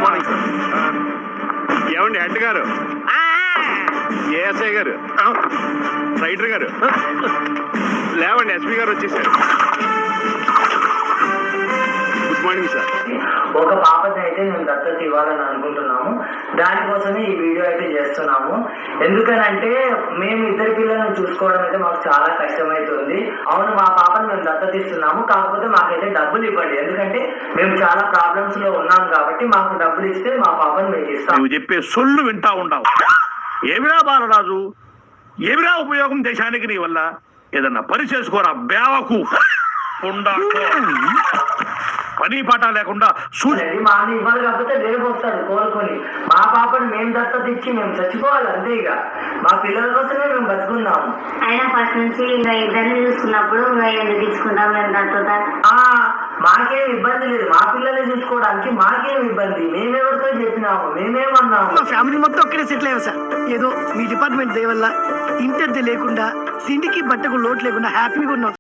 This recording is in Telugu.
Morning sir. ఏమండి హెడ్ గారు, ఏఎస్ఐ గారు, రైటర్ గారు, లేవండి ఎస్పీ గారు వచ్చేసారు. Good morning sir. ఒక పాపని అయితే మేము దత్తత ఇవ్వాలని అనుకుంటున్నాము. దానికోసమే ఈ వీడియో అయితే చేస్తున్నాము. ఎందుకనంటే మేము ఇద్దరు పిల్లలను చూసుకోవడం అయితే మాకు చాలా కష్టమవుతుంది. అవును, మా పాపను మేము దత్తత ఇస్తున్నాము, కాకపోతే మాకైతే డబ్బులు ఇవ్వండి. ఎందుకంటే మేము చాలా ప్రాబ్లమ్స్ లో ఉన్నాం కాబట్టి మాకు డబ్బులు ఇస్తే మా పాపను మేము ఇస్తాం. నువ్వు చెప్పే సొల్లు వింటా ఉండవు. ఏమిరా బాలరాజు, ఏమిరా ఉపయోగం దేశానికి నీ వల్ల? ఏదన్నా పని చేసుకోరా బేవకు. పని పాట లేకుండా మా అన్న ఇవ్వాలి కాకపోతే రేపు వస్తాడు కోలుకొని. మా పాపను మేము దత్తత ఇచ్చి మేము చచ్చిపోవాలి అంతే. ఇక మా పిల్లల కోసమే మేము బతుకున్నాము. అయినా ఫస్ట్ నుంచి ఇంకా ఇద్దరిని చూసుకున్నప్పుడు ఎందుకు తీసుకుంటాం మేము దత్తత? మాకేం ఇబ్బంది లేదు, మా పిల్లల్ని చూసుకోవడానికి మాకేం ఇబ్బంది. మేమెవరితో చెప్పినాము, మేమేమన్నాము. మా ఫ్యామిలీ మొత్తం ఒక్కడే సెటిల్ అయ్యాం సార్. ఏదో మీ డిపార్ట్మెంట్ దయ వల్ల ఇంటర్ది లేకుండా తిండికి బట్టకు లోటు లేకుండా హ్యాపీగా ఉన్నాం.